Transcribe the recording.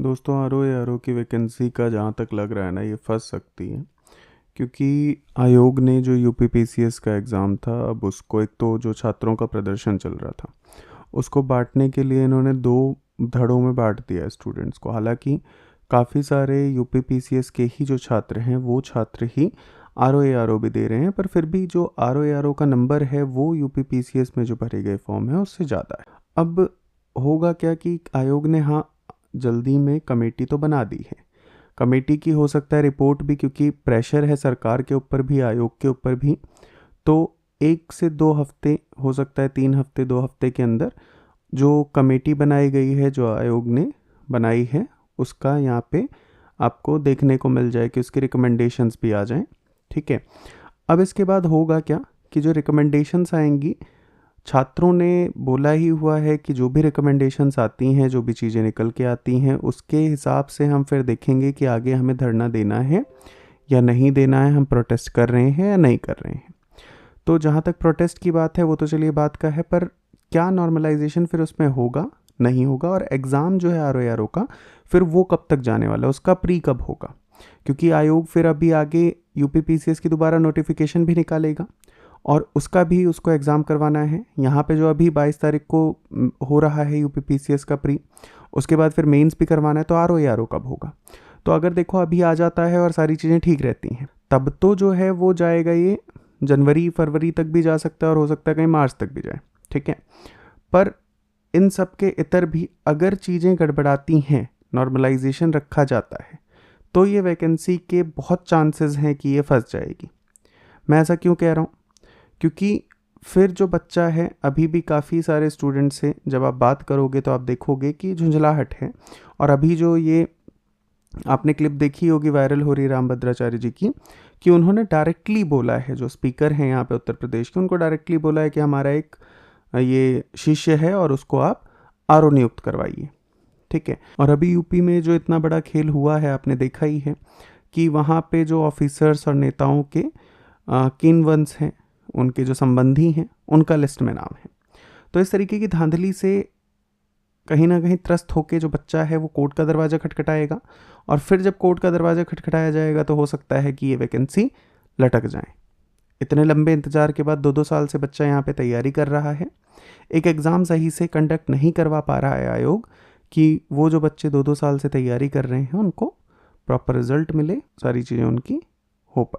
दोस्तों आर की वैकेंसी का जहाँ तक लग रहा है ना, ये फंस सकती है। क्योंकि आयोग ने जो यूपीपीसीएस का एग्ज़ाम था, अब उसको एक तो जो छात्रों का प्रदर्शन चल रहा था उसको बांटने के लिए इन्होंने दो धड़ों में बांट दिया है स्टूडेंट्स को। हालांकि काफ़ी सारे यूपीपीसीएस के ही जो छात्र हैं वो छात्र ही आर भी दे रहे हैं, पर फिर भी जो आर का नंबर है वो यूपीपीसीएस में जो भरे गए फॉर्म है उससे ज़्यादा है। अब होगा क्या कि आयोग ने जल्दी में कमेटी तो बना दी है। कमेटी की हो सकता है रिपोर्ट भी, क्योंकि प्रेशर है सरकार के ऊपर भी आयोग के ऊपर भी, तो 1 से 2 हफ्ते, हो सकता है 3 हफ्ते 2 हफ्ते के अंदर जो कमेटी बनाई गई है, जो आयोग ने बनाई है, उसका यहाँ पे आपको देखने को मिल जाए कि उसकी रिकमेंडेशंस भी आ जाएं। ठीक है। अब इसके बाद होगा क्या कि जो रिकमेंडेशंस आएंगी, छात्रों ने बोला ही हुआ है कि जो भी रिकमेंडेशंस आती हैं, जो भी चीज़ें निकल के आती हैं, उसके हिसाब से हम फिर देखेंगे कि आगे हमें धरना देना है या नहीं देना है, हम प्रोटेस्ट कर रहे हैं या नहीं कर रहे हैं। तो जहाँ तक प्रोटेस्ट की बात है वो तो चलिए बात का है, पर क्या नॉर्मलाइजेशन फिर उसमें होगा नहीं होगा, और एग्ज़ाम जो है आर का फिर वो कब तक जाने वाला है, उसका प्री कब होगा। क्योंकि आयोग फिर अभी आगे यूपीपीसीएस की दोबारा नोटिफिकेशन भी निकालेगा और उसका भी उसको एग्ज़ाम करवाना है। यहाँ पे जो अभी 22 तारीख को हो रहा है यूपीपीसीएस का प्री, उसके बाद फिर मेंस भी करवाना है, तो आर कब होगा। तो अगर देखो अभी आ जाता है और सारी चीज़ें ठीक रहती हैं, तब तो जो है वो जाएगा, ये जनवरी फरवरी तक भी जा सकता है और हो सकता है कहीं मार्च तक भी जाए। ठीक है। पर इन सब के इतर भी अगर चीज़ें गड़बड़ाती हैं, नॉर्मलाइजेशन रखा जाता है, तो ये वैकेंसी के बहुत चांसेस हैं कि ये फंस जाएगी। मैं ऐसा क्यों कह रहा हूँ? क्योंकि फिर जो बच्चा है, अभी भी काफ़ी सारे स्टूडेंट्स से जब आप बात करोगे तो आप देखोगे कि झुंझलाहट है। और अभी जो ये आपने क्लिप देखी होगी वायरल हो रही रामभद्राचार्य जी की, कि उन्होंने डायरेक्टली बोला है, जो स्पीकर हैं यहाँ पे उत्तर प्रदेश के, उनको डायरेक्टली बोला है कि हमारा एक ये शिष्य है और उसको आप आर नियुक्त करवाइए। ठीक है। और अभी यूपी में जो इतना बड़ा खेल हुआ है, आपने देखा ही है कि वहाँ पे जो ऑफिसर्स और नेताओं के किन वंश हैं, उनके जो संबंधी हैं, उनका लिस्ट में नाम है। तो इस तरीके की धांधली से कहीं ना कहीं त्रस्त होके जो बच्चा है वो कोर्ट का दरवाज़ा खटखटाएगा, और फिर जब कोर्ट का दरवाज़ा खटखटाया जाएगा तो हो सकता है कि ये वैकेंसी लटक जाए। इतने लंबे इंतज़ार के बाद 2-2 साल से बच्चा यहाँ पे तैयारी कर रहा है, एक एग्ज़ाम सही से कंडक्ट नहीं करवा पा रहा है आयोग, कि वो जो बच्चे 2-2 साल से तैयारी कर रहे हैं उनको प्रॉपर रिजल्ट मिले, सारी चीज़ें उनकी हो पाए।